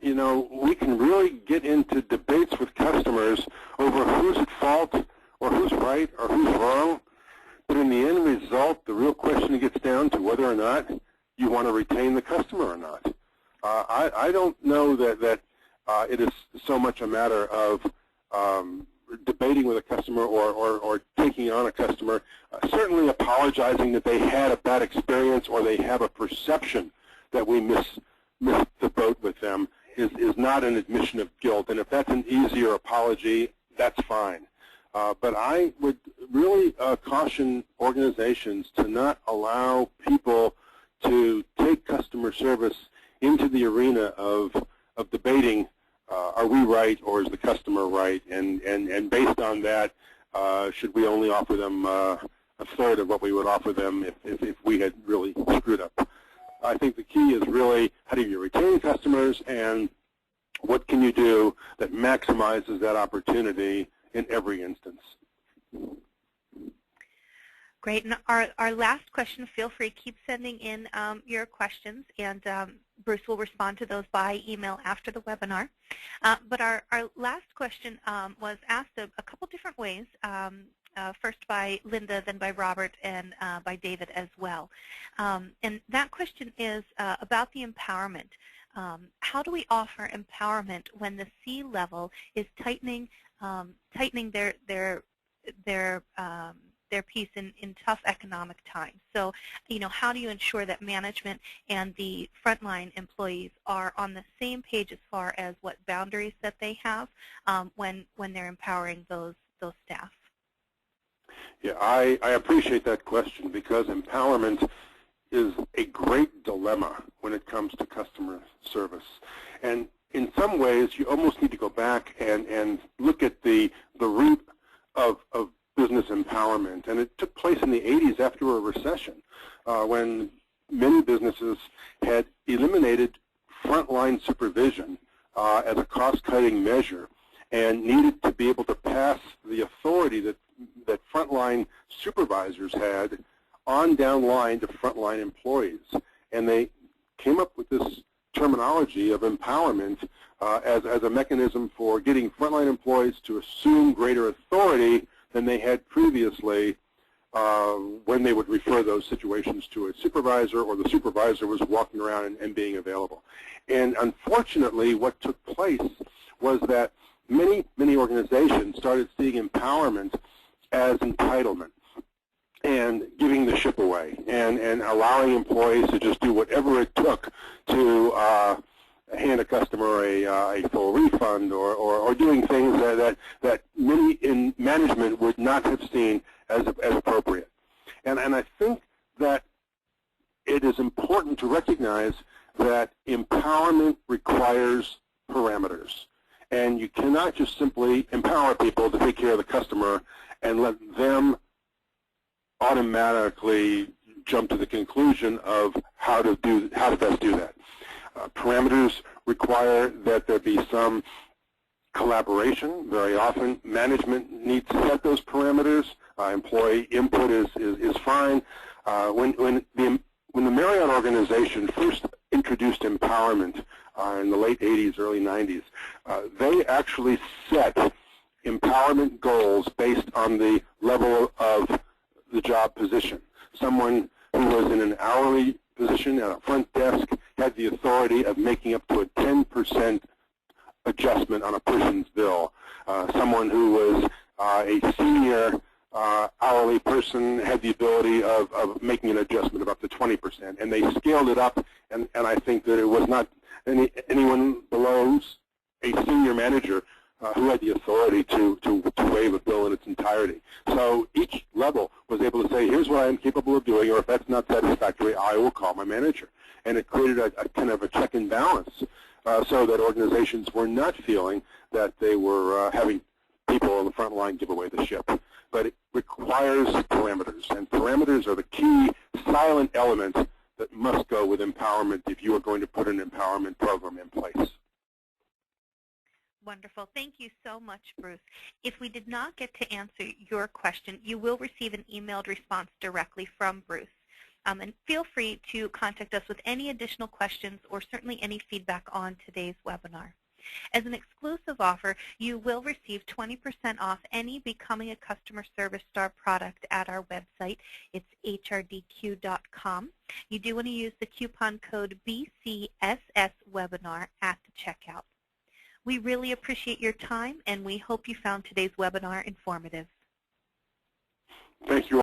You know, we can really get into debates with customers over who's at fault or who's right or who's wrong, but in the end result, the real question gets down to whether or not you want to retain the customer or not. I don't know that it is so much a matter of debating with a customer or taking on a customer, certainly apologizing that they had a bad experience or they have a perception that we missed the boat with them is not an admission of guilt. And if that's an easier apology, that's fine. But I would really caution organizations to not allow people to take customer service into the arena of debating, are we right or is the customer right? And based on that, should we only offer them a third of what we would offer them if we had really screwed up? I think the key is really how do you retain customers and what can you do that maximizes that opportunity in every instance. Great. And our last question, feel free, keep sending in your questions, and Bruce will respond to those by email after the webinar. But our last question was asked a couple different ways. First by Linda, then by Robert, and by David as well. And that question is about the empowerment. How do we offer empowerment when the C-level is tightening their piece in tough economic times? So, you know, how do you ensure that management and the frontline employees are on the same page as far as what boundaries that they have when they're empowering those staff? Yeah, I appreciate that question because empowerment is a great dilemma when it comes to customer service. And in some ways, you almost need to go back and look at the root of business empowerment. And it took place in the 80s after a recession when many businesses had eliminated frontline supervision as a cost-cutting measure and needed to be able to pass the authority that frontline supervisors had on down line to frontline employees. And they came up with this terminology of empowerment as a mechanism for getting frontline employees to assume greater authority than they had previously when they would refer those situations to a supervisor or the supervisor was walking around and being available. And unfortunately, what took place was that many organizations started seeing empowerment as entitlement and giving the ship away and allowing employees to just do whatever it took to hand a customer a full refund or doing things that many in management would not have seen as appropriate. And I think that it is important to recognize that empowerment requires parameters. And you cannot just simply empower people to take care of the customer and let them automatically jump to the conclusion of how to best do that. Parameters require that there be some collaboration. Very often, management needs to set those parameters. Employee input is fine. When the Marriott organization first introduced empowerment in the late 80s, early 90s, they actually set empowerment goals based on the level of the job position. Someone who was in an hourly position at a front desk had the authority of making up to a 10% adjustment on a person's bill. Someone who was a senior hourly person had the ability of making an adjustment of up to 20%, and they scaled it up, and I think that it was not anyone below a senior manager who had the authority to waive a bill in its entirety. So each level was able to say, here's what I'm capable of doing, or if that's not satisfactory, I will call my manager. And it created a kind of a check and balance so that organizations were not feeling that they were having people on the front line give away the ship. But it requires parameters, and parameters are the key silent element that must go with empowerment if you are going to put an empowerment program in place. Wonderful. Thank you so much, Bruce. If we did not get to answer your question, you will receive an emailed response directly from Bruce. And feel free to contact us with any additional questions or certainly any feedback on today's webinar. As an exclusive offer, you will receive 20% off any Becoming a Customer Service Star product at our website. It's HRDQ.com. You do want to use the coupon code BCSSwebinar at the checkout. We really appreciate your time, and we hope you found today's webinar informative. Thank you.